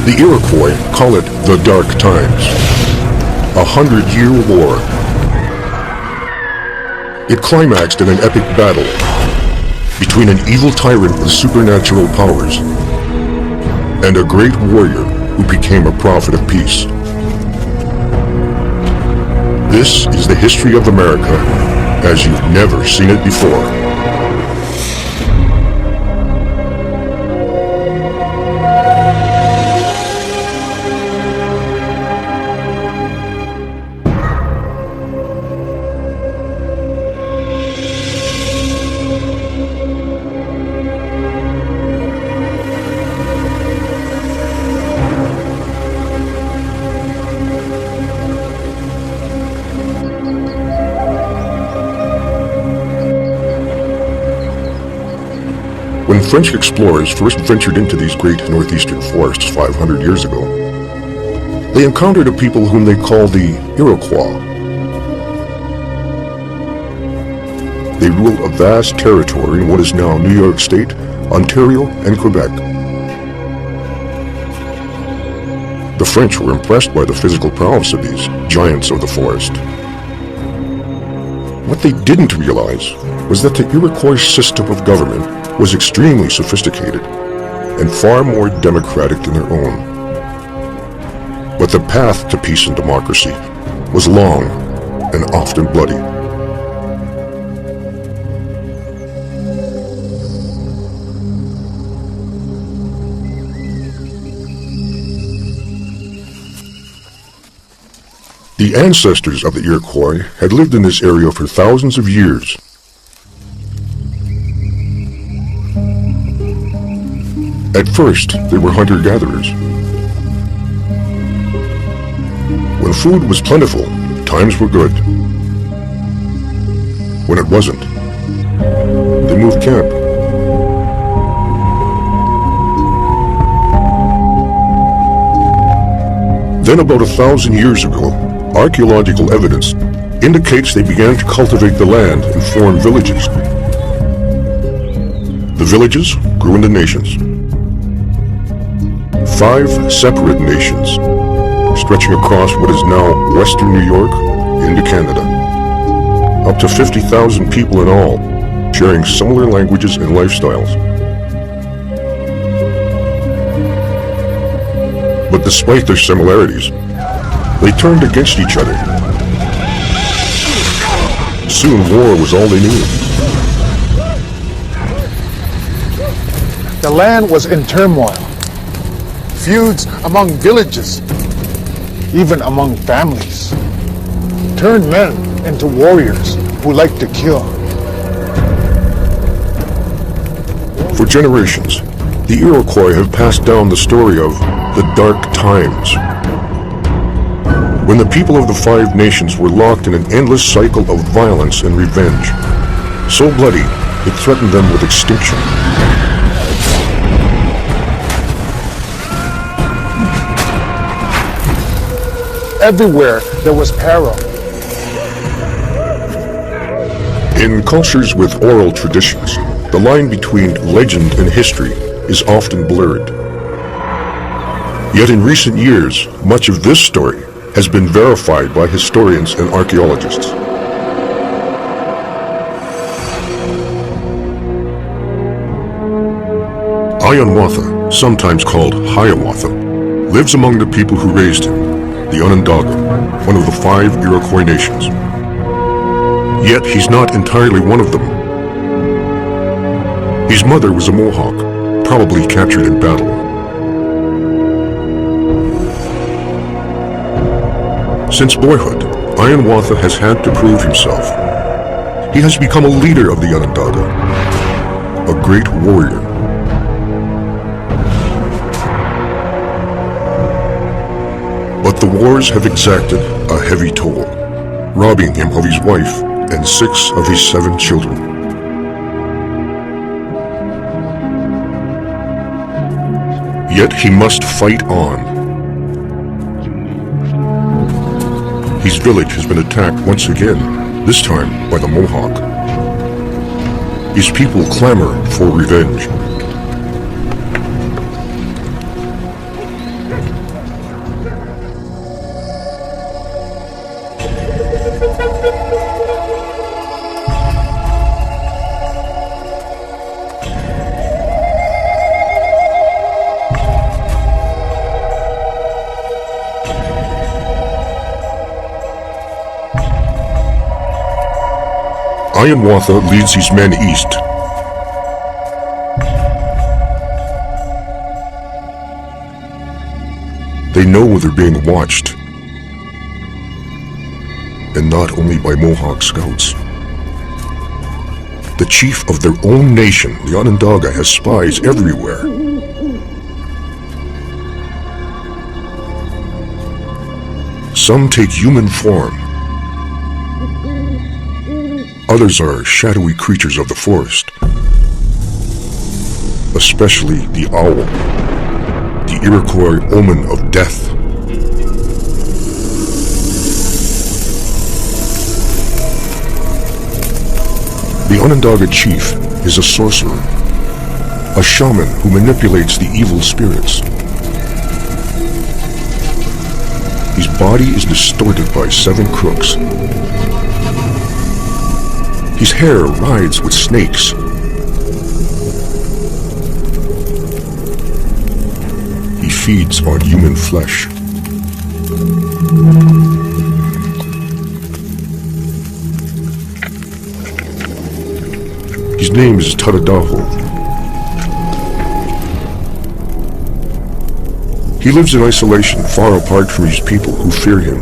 The Iroquois call it the Dark Times, a 100-year war. It climaxed in an epic battle between an evil tyrant with supernatural powers and a great warrior who became a prophet of peace. This is the history of America as you've never seen it before. When French explorers first ventured into these great northeastern forests 500 years ago, they encountered a people whom they called the Iroquois. They rule a vast territory in what is now New York State, Ontario, and Quebec. The French were impressed by the physical prowess of these giants of the forest. What they didn't realize was that the Iroquois system of government was extremely sophisticated and far more democratic than their own. But the path to peace and democracy was long and often bloody. The ancestors of the Iroquois had lived in this area for thousands of years. At first, they were hunter-gatherers. When food was plentiful, times were good. When it wasn't, they moved camp. Then about 1,000 years ago, archaeological evidence indicates they began to cultivate the land and form villages. The villages grew into nations. 5 separate nations, stretching across what is now western New York into Canada. Up to 50,000 people in all, sharing similar languages and lifestyles. But despite their similarities, they turned against each other. Soon war was all they knew. The land was in turmoil. Feuds among villages, even among families, turned men into warriors who liked to kill. For generations, the Iroquois have passed down the story of the Dark Times, when the people of the 5 nations were locked in an endless cycle of violence and revenge, so bloody it threatened them with extinction. Everywhere there was peril. In cultures with oral traditions, the line between legend and history is often blurred. Yet in recent years, much of this story has been verified by historians and archaeologists. Hiawatha, sometimes called Hiawatha, lives among the people who raised him, the Onondaga, one of the 5 Iroquois nations. Yet he's not entirely one of them. His mother was a Mohawk, probably captured in battle. Since boyhood, Hiawatha has had to prove himself. He has become a leader of the Onondaga, a great warrior. But the wars have exacted a heavy toll, robbing him of his wife and 6 of his 7 children. Yet he must fight on. His village has been attacked once again, this time by the Mohawk. His people clamor for revenge. Hiawatha leads his men east. They know they're being watched, and not only by Mohawk scouts. The chief of their own nation, the Onondaga, has spies everywhere. Some take human form. Others are shadowy creatures of the forest, especially the owl, the Iroquois omen of death. The Onondaga chief is a sorcerer, a shaman who manipulates the evil spirits. His body is distorted by 7 crooks. His hair rides with snakes. He feeds on human flesh. His name is Tadadaho. He lives in isolation, far apart from his people who fear him.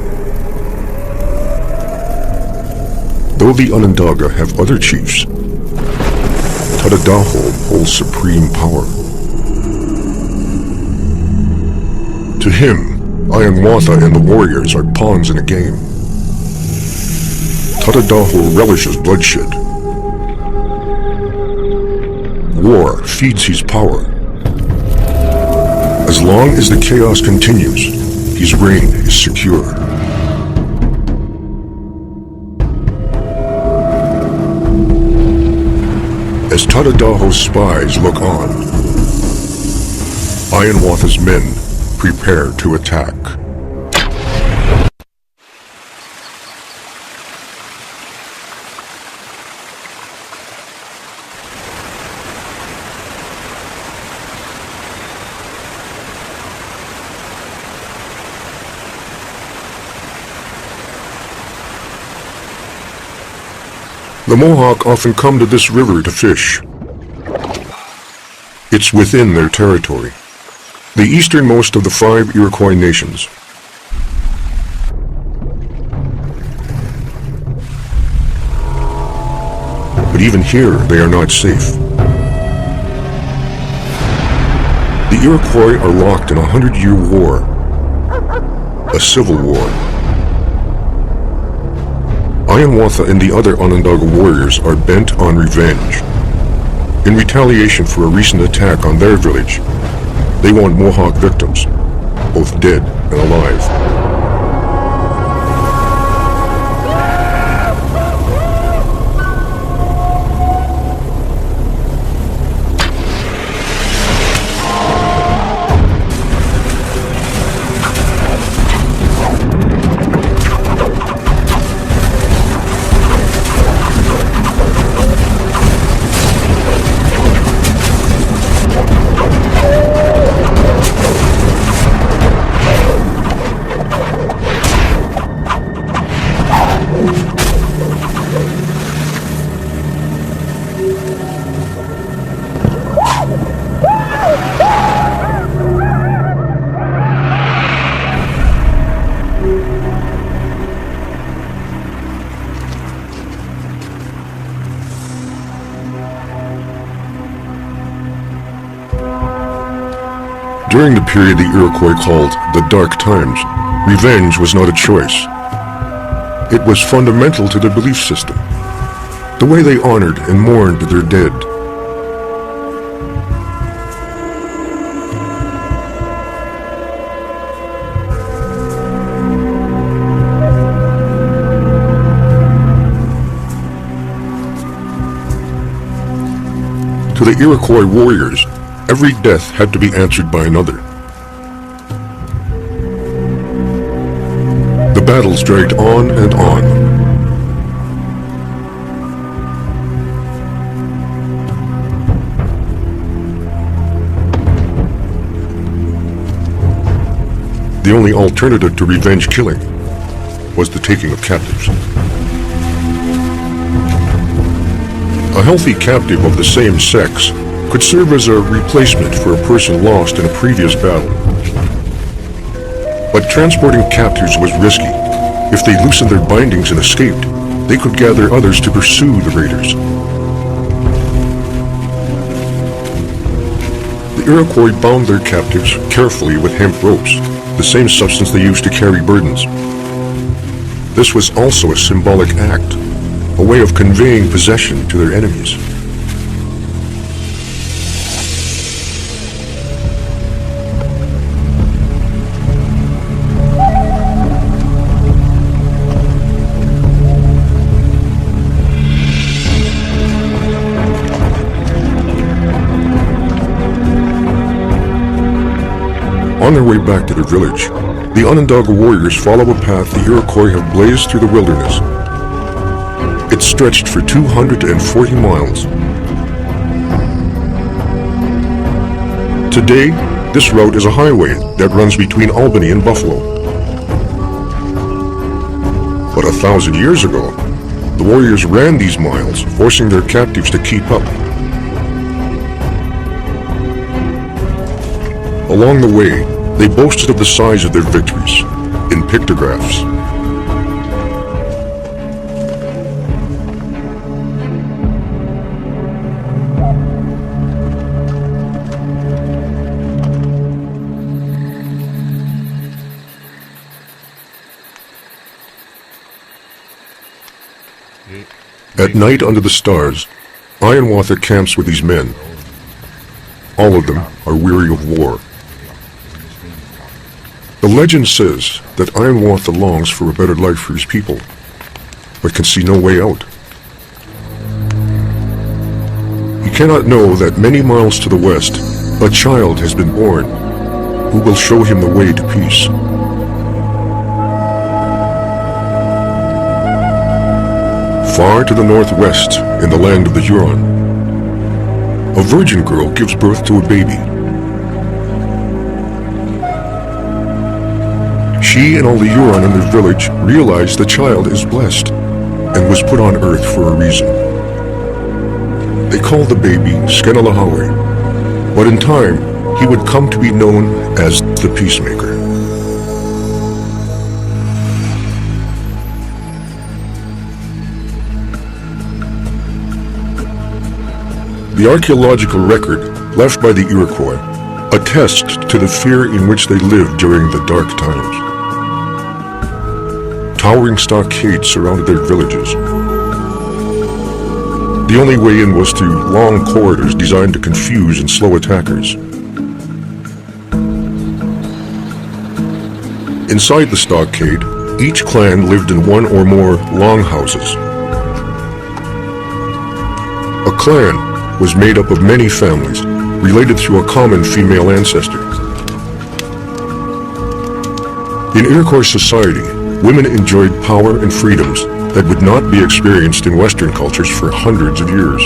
Though the Onondaga have other chiefs, Tadadaho holds supreme power. To him, Hiawatha and the warriors are pawns in a game. Tadadaho relishes bloodshed. War feeds his power. As long as the chaos continues, his reign is secure. As Tadadaho's spies look on, Hiawatha's men prepare to attack. The Mohawk often come to this river to fish. It's within their territory, the easternmost of the 5 Iroquois nations. But even here, they are not safe. The Iroquois are locked in a 100-year war, a civil war. Hiawatha and the other Onondaga warriors are bent on revenge. In retaliation for a recent attack on their village, they want Mohawk victims, both dead and alive. During the period the Iroquois called the Dark Times, revenge was not a choice. It was fundamental to their belief system, the way they honored and mourned their dead. To the Iroquois warriors, every death had to be answered by another. The battles dragged on and on. The only alternative to revenge killing was the taking of captives. A healthy captive of the same sex could serve as a replacement for a person lost in a previous battle. But transporting captives was risky. If they loosened their bindings and escaped, they could gather others to pursue the raiders. The Iroquois bound their captives carefully with hemp ropes, the same substance they used to carry burdens. This was also a symbolic act, a way of conveying possession to their enemies. On their way back to their village, the Onondaga warriors follow a path the Iroquois have blazed through the wilderness. It stretched for 240 miles. Today, this route is a highway that runs between Albany and Buffalo. But 1,000 years ago, the warriors ran these miles, forcing their captives to keep up. Along the way, they boasted of the size of their victories in pictographs. At night under the stars, Ironwater camps with these men. All of them are weary of war. The legend says that Ironwater longs for a better life for his people, but can see no way out. He cannot know that many miles to the west, a child has been born who will show him the way to peace. Far to the northwest, in the land of the Huron, a virgin girl gives birth to a baby. She and all the Huron in their village realize the child is blessed and was put on earth for a reason. They call the baby Skenalahawe, but in time he would come to be known as the Peacemaker. The archaeological record left by the Iroquois attests to the fear in which they lived during the dark times. Towering stockades surrounded their villages. The only way in was through long corridors designed to confuse and slow attackers. Inside the stockade, each clan lived in one or more longhouses. A clan was made up of many families, related through a common female ancestor. In Iroquois society, women enjoyed power and freedoms that would not be experienced in Western cultures for hundreds of years.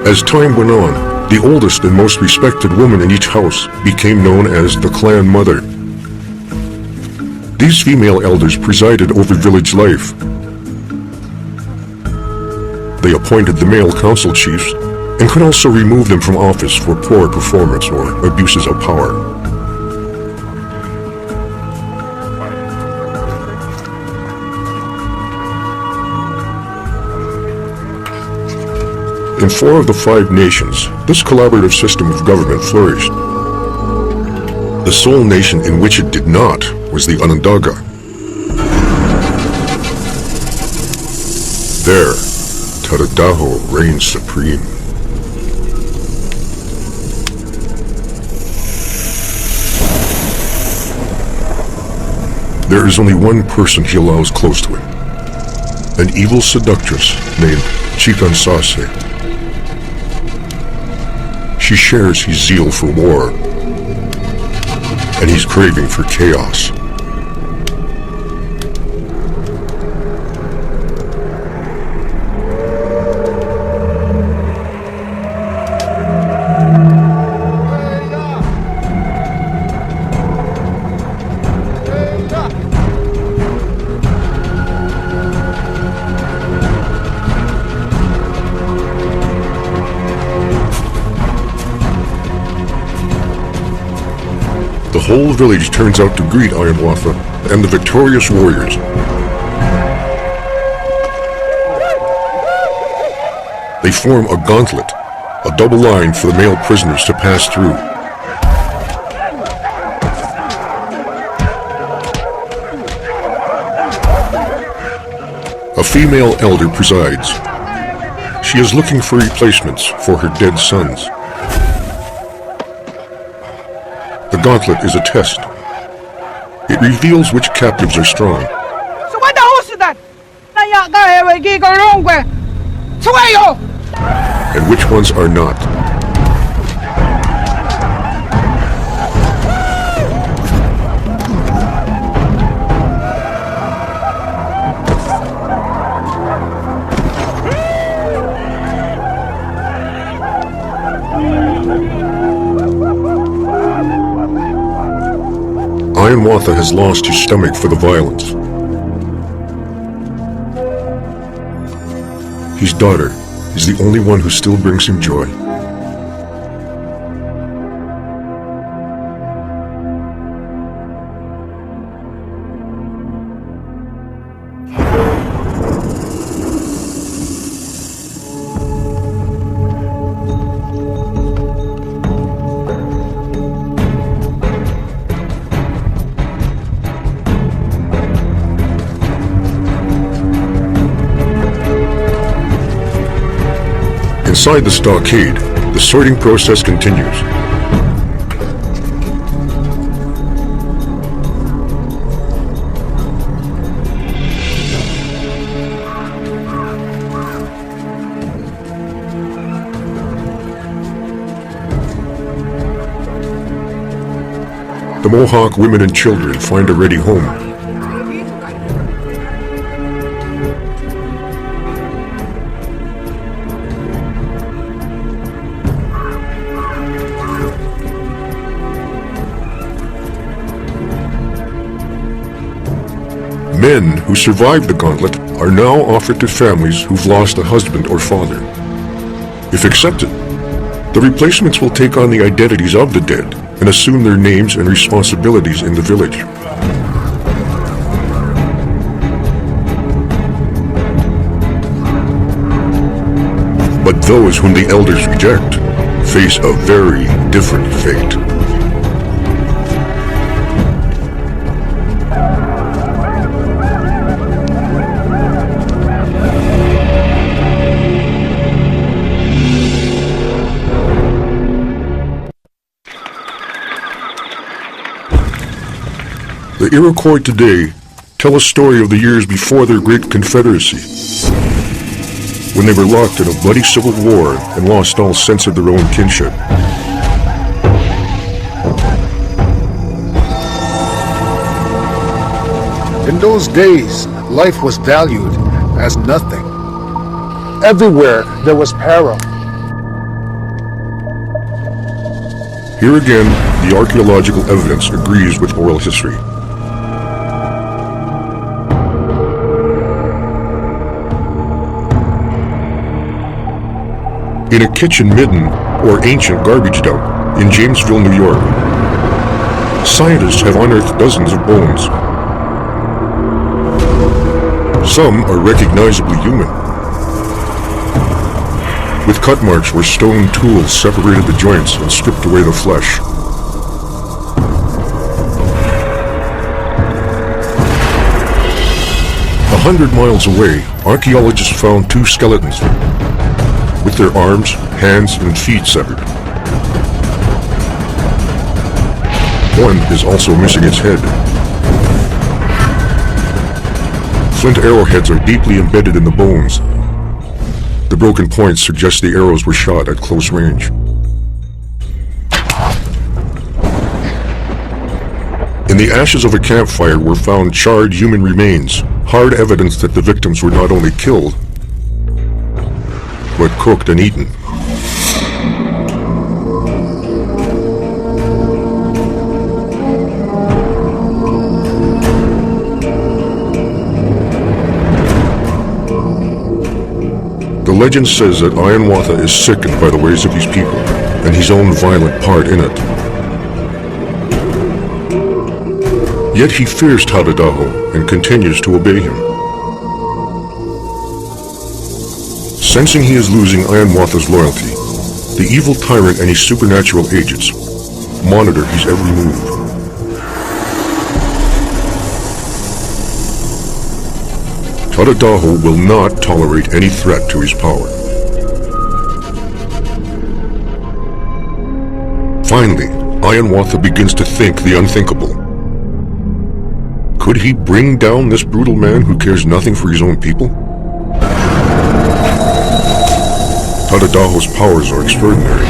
As time went on, the oldest and most respected woman in each house became known as the clan mother. These female elders presided over village life. They appointed the male council chiefs and could also remove them from office for poor performance or abuses of power. In 4 of the 5 nations, this collaborative system of government flourished. The sole nation in which it did not was the Onondaga. There, Taradaho reigns supreme. There is only one person he allows close to him, an evil seductress named Chikansase. She shares his zeal for war, and his craving for chaos. whole village turns out to greet Hiawatha and the victorious warriors. They form a gauntlet, a double line for the male prisoners to pass through. A female elder presides. She is looking for replacements for her dead sons. The gauntlet is a test. It reveals which captives are strong and which ones are not. Hiawatha has lost his stomach for the violence. His daughter is the only one who still brings him joy. Inside the stockade, the sorting process continues. The Mohawk women and children find a ready home. Men who survived the gauntlet are now offered to families who've lost a husband or father. If accepted, the replacements will take on the identities of the dead and assume their names and responsibilities in the village. But those whom the elders reject face a very different fate. The Iroquois today tell a story of the years before their great confederacy, when they were locked in a bloody civil war and lost all sense of their own kinship. In those days, life was valued as nothing. Everywhere there was peril. Here again, the archaeological evidence agrees with oral history. In a kitchen midden, or ancient garbage dump, in Jamesville, New York, scientists have unearthed dozens of bones. Some are recognizably human, with cut marks where stone tools separated the joints and stripped away the flesh. A 100 miles away, archaeologists found two skeletons, with their arms, hands, and feet severed. One is also missing its head. Flint arrowheads are deeply embedded in the bones. The broken points suggest the arrows were shot at close range. In the ashes of a campfire were found charred human remains, hard evidence that the victims were not only killed, but cooked and eaten. The legend says that Hiawatha is sickened by the ways of these people and his own violent part in it. Yet he fears Tadadaho and continues to obey him. Sensing he is losing Ayanwatha's loyalty, the evil tyrant and his supernatural agents monitor his every move. Tadadaho will not tolerate any threat to his power. Finally, Ayanwatha begins to think the unthinkable. Could he bring down this brutal man who cares nothing for his own people? Tadadaho's powers are extraordinary.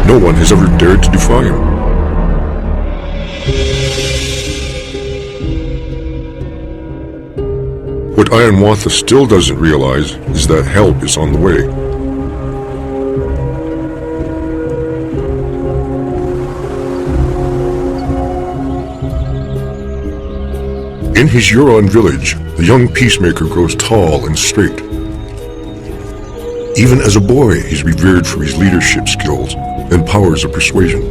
No one has ever dared to defy him. What Ayanwatha still doesn't realize is that help is on the way. In his Huron village, the young peacemaker grows tall and straight. Even as a boy, he's revered for his leadership skills and powers of persuasion.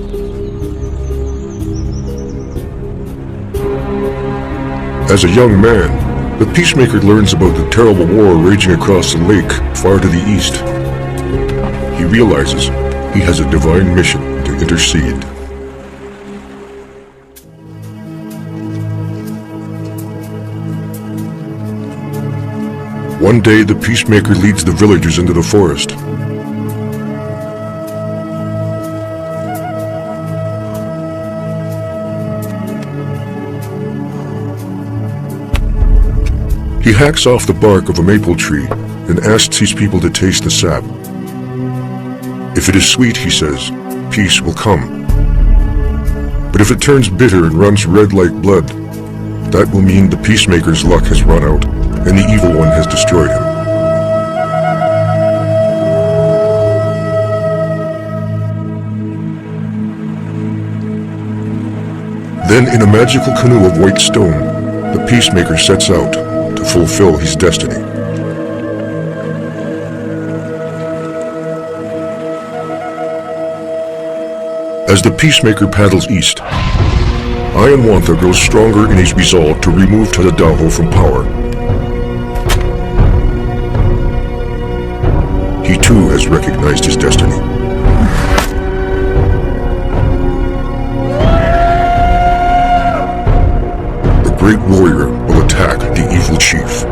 As a young man, the peacemaker learns about the terrible war raging across the lake far to the east. He realizes he has a divine mission to intercede. One day, the peacemaker leads the villagers into the forest. He hacks off the bark of a maple tree and asks his people to taste the sap. If it is sweet, he says, peace will come. But if it turns bitter and runs red like blood, that will mean the peacemaker's luck has run out and the evil one has destroyed him. Then in a magical canoe of white stone, the peacemaker sets out to fulfill his destiny. As the peacemaker paddles east, Ayanwatha grows stronger in his resolve to remove Tadadaho from power. He too has recognized his destiny. The great warrior will attack the evil chief.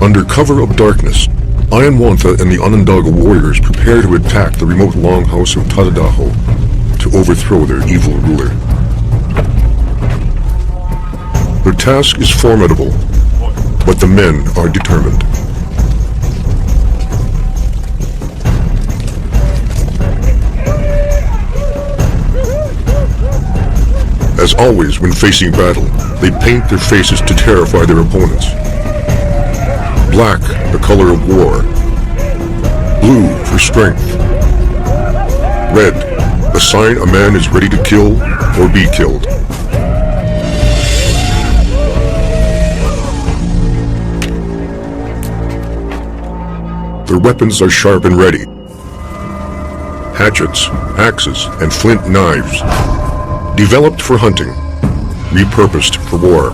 Under cover of darkness, Ayanwatha and the Onondaga warriors prepare to attack the remote longhouse of Tadadaho to overthrow their evil ruler. Their task is formidable, but the men are determined. As always, when facing battle, they paint their faces to terrify their opponents. Black, the color of war. Blue, for strength. Red, the sign a man is ready to kill or be killed. Their weapons are sharp and ready. Hatchets, axes, and flint knives. Developed for hunting, repurposed for war.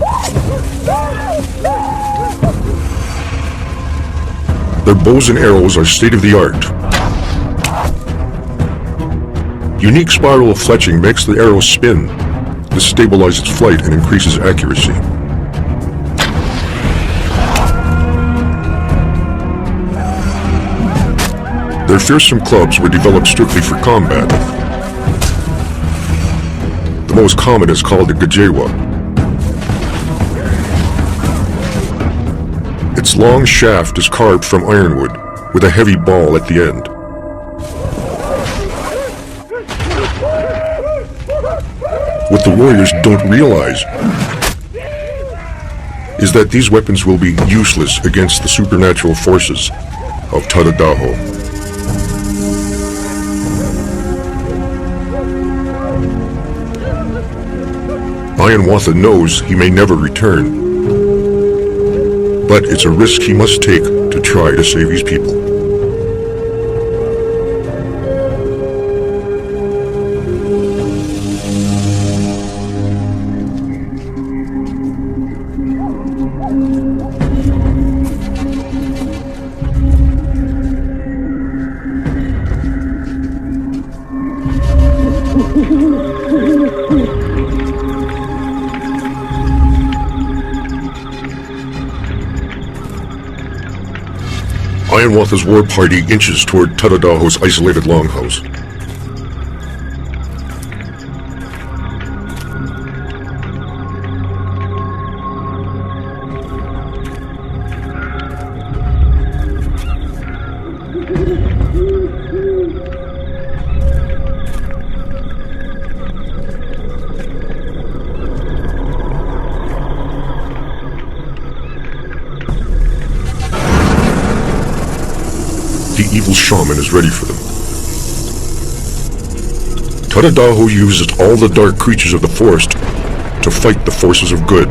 Their bows and arrows are state-of-the-art. Unique spiral of fletching makes the arrow spin. This stabilizes flight and increases accuracy. Their fearsome clubs were developed strictly for combat. The most common is called the gajewa. Its long shaft is carved from ironwood, with a heavy ball at the end. What the warriors don't realize is that these weapons will be useless against the supernatural forces of Tadadaho. Ayanwatha knows he may never return, but it's a risk he must take to try to save his people. Ironwatha's war party inches toward Tadadaho's isolated longhouse. The evil shaman is ready for them. Tadadaho uses all the dark creatures of the forest to fight the forces of good.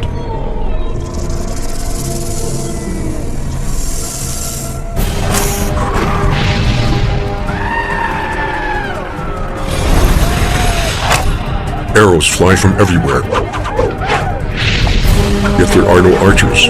Arrows fly from everywhere, yet there are no archers.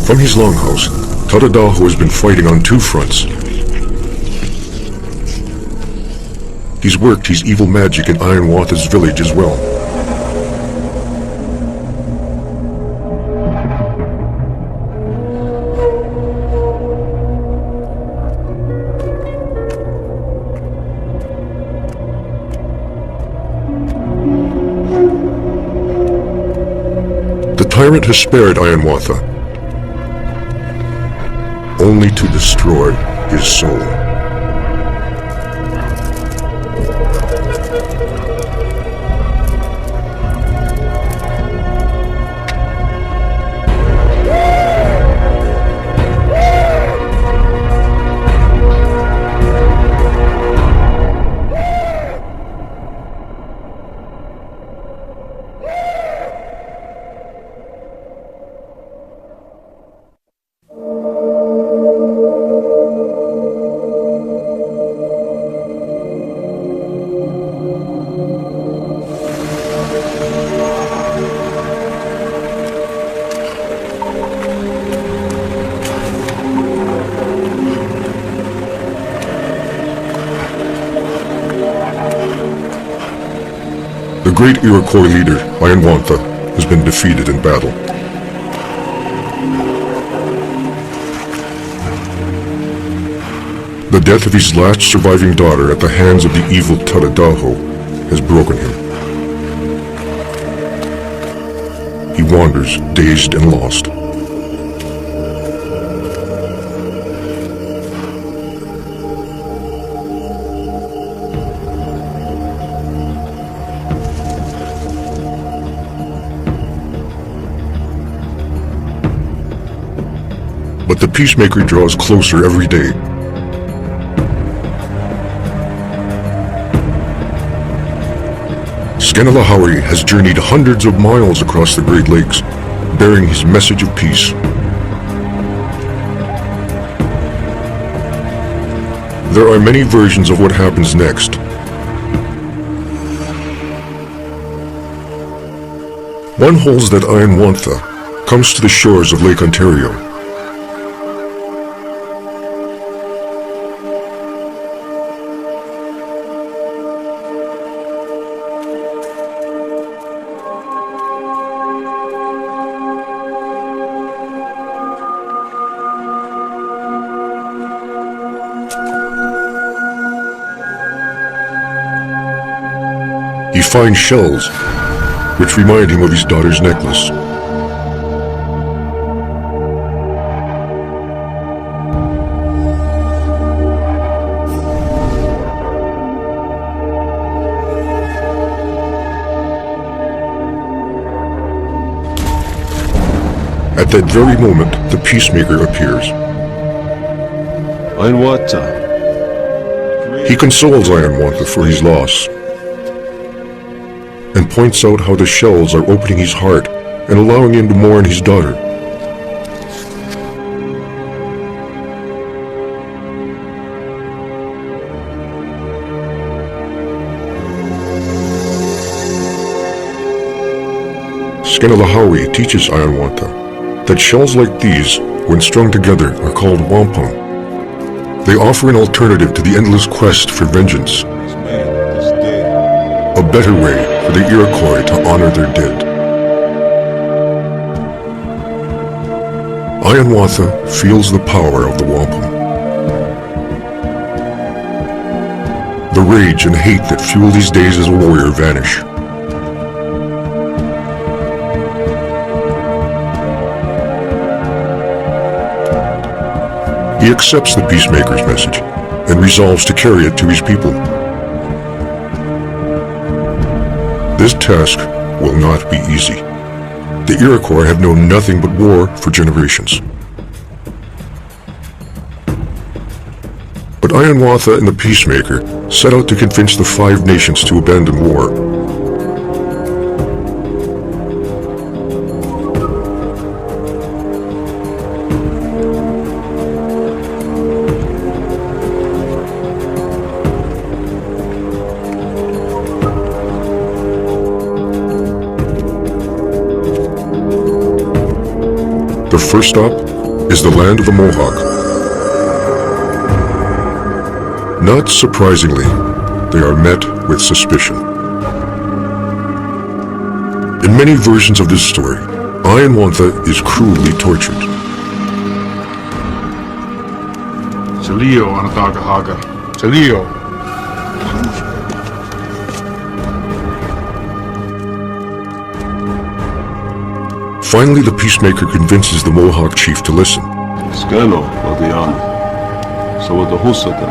From his longhouse, Tadadaho has been fighting on two fronts. He's worked his evil magic in Ironwatha's village as well. The tyrant has spared Ironwatha, only to destroy his soul. The great Iroquois leader, Ironwatha, has been defeated in battle. The death of his last surviving daughter at the hands of the evil Tadadaho has broken him. He wanders, dazed and lost. But the peacemaker draws closer every day. Scanalahauri has journeyed hundreds of miles across the Great Lakes, bearing his message of peace. There are many versions of what happens next. One holds that Ironwatha comes to the shores of Lake Ontario. He finds shells, which remind him of his daughter's necklace. At that very moment, the peacemaker appears. Ayinwata. He consoles Ayinwata for his loss and points out how the shells are opening his heart and allowing him to mourn his daughter. Skenalahawi teaches Ayinwata that shells like these, when strung together, are called wampum. They offer an alternative to the endless quest for vengeance, a better way for the Iroquois to honor their dead. Ayinwata feels the power of the wampum. The rage and hate that fueled his days as a warrior vanish. He accepts the peacemaker's message and resolves to carry it to his people. This task will not be easy. The Iroquois have known nothing but war for generations. But Ayinwata and the peacemaker set out to convince the 5 nations to abandon war. The first stop is the land of the Mohawk. Not surprisingly, they are met with suspicion. In many versions of this story, Ayinwata is cruelly tortured. Chalio Anatagahaga. Chalio. Finally, the peacemaker convinces the Mohawk chief to listen. Skano, Ladian. So the Husata.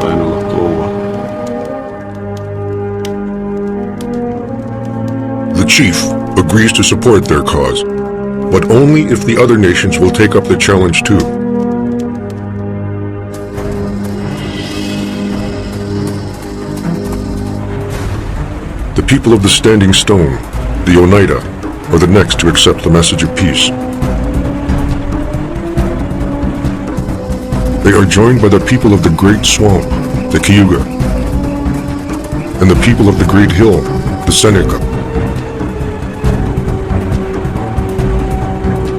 Kaino Latowa. The chief agrees to support their cause, but only if the other nations will take up the challenge too. The people of the Standing Stone, the Oneida, are the next to accept the message of peace. They are joined by the people of the Great Swamp, the Cayuga, and the people of the Great Hill, the Seneca.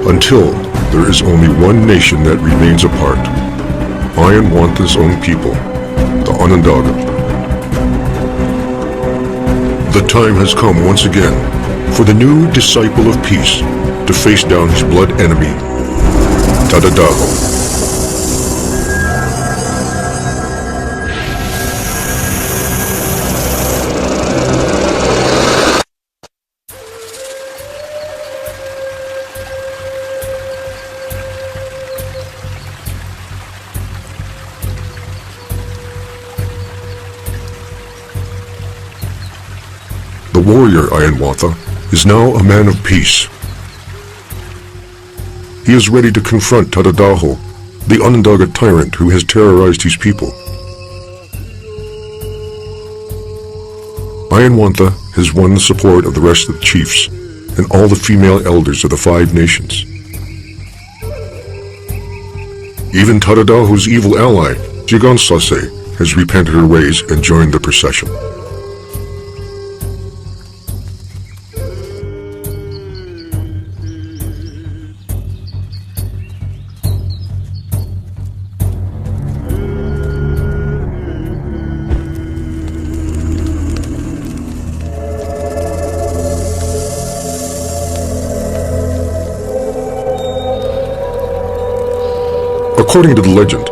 Until there is only one nation that remains apart, Ayinwata's own people, the Onondaga. The time has come once again for the new disciple of peace to face down his blood enemy, Tadadaho. The warrior Ayinwata is now a man of peace. He is ready to confront Tadadaho, the Onondaga tyrant who has terrorized his people. Ayinwata has won the support of the rest of the chiefs and all the female elders of the 5 nations. Even Tadadaho's evil ally, Jigansase, has repented her ways and joined the procession. According to the legend,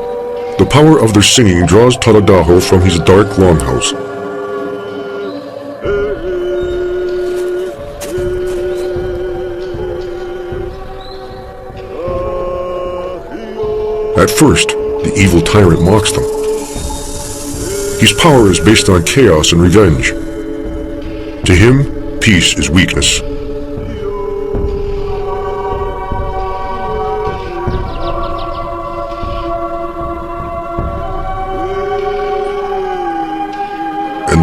the power of their singing draws Tadadaho from his dark longhouse. At first, the evil tyrant mocks them. His power is based on chaos and revenge. To him, peace is weakness.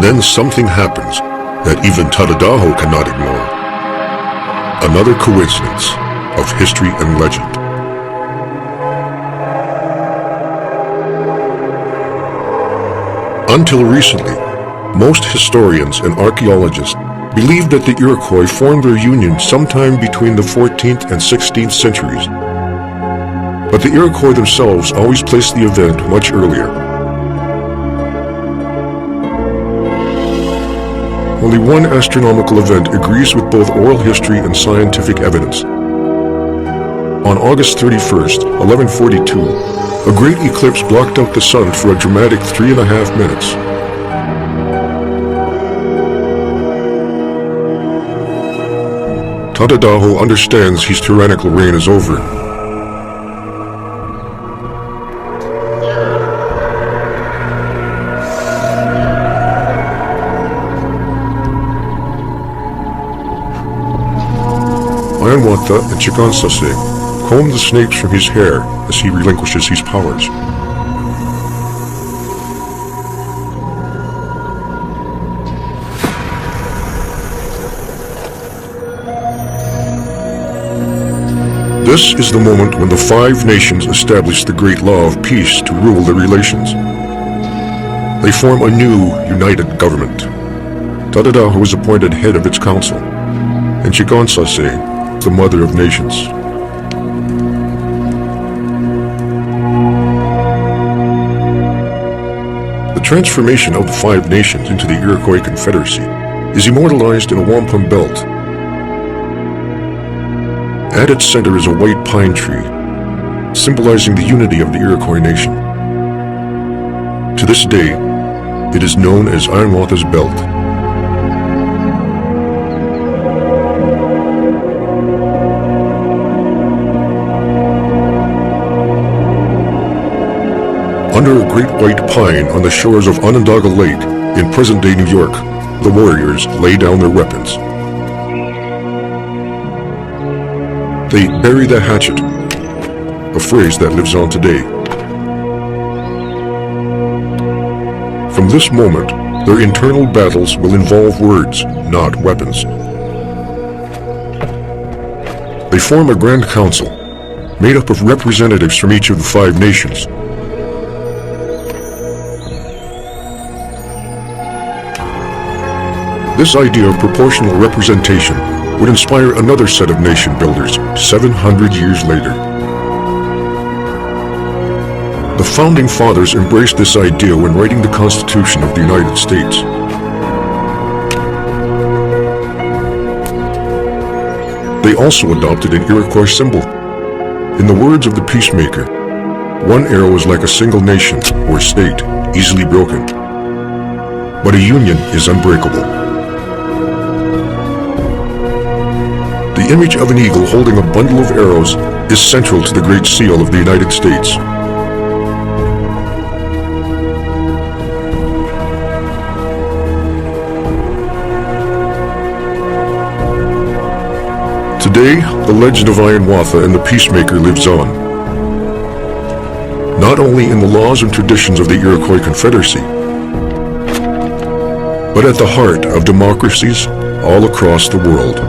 And then something happens that even Tadadaho cannot ignore. Another coincidence of history and legend. Until recently, most historians and archaeologists believed that the Iroquois formed their union sometime between the 14th and 16th centuries. But the Iroquois themselves always placed the event much earlier. Only one astronomical event agrees with both oral history and scientific evidence. On August 31st, 1142, a great eclipse blocked out the sun for a dramatic 3.5 minutes. Tadadaho understands his tyrannical reign is over. Ironwata and Chikansase comb the snakes from his hair as he relinquishes his powers. This is the moment when the 5 nations establish the great law of peace to rule their relations. They form a new, united government. Tadadaho is appointed head of its council, and Chikansase, the mother of nations. The transformation of the 5 nations into the Iroquois Confederacy is immortalized in a wampum belt. At its center is a white pine tree, symbolizing the unity of the Iroquois nation. To this day, it is known as Ironwata's Belt. Under a great white pine on the shores of Onondaga Lake in present-day New York, the warriors lay down their weapons. They bury the hatchet, a phrase that lives on today. From this moment, their internal battles will involve words, not weapons. They form a grand council, made up of representatives from each of the 5 nations. This idea of proportional representation would inspire another set of nation builders 700 years later. The Founding Fathers embraced this idea when writing the Constitution of the United States. They also adopted an Iroquois symbol. In the words of the peacemaker, one arrow is like a single nation or state, easily broken. But a union is unbreakable. The image of an eagle holding a bundle of arrows is central to the Great Seal of the United States. Today, the legend of Ironwata and the Peacemaker lives on. Not only in the laws and traditions of the Iroquois Confederacy, but at the heart of democracies all across the world.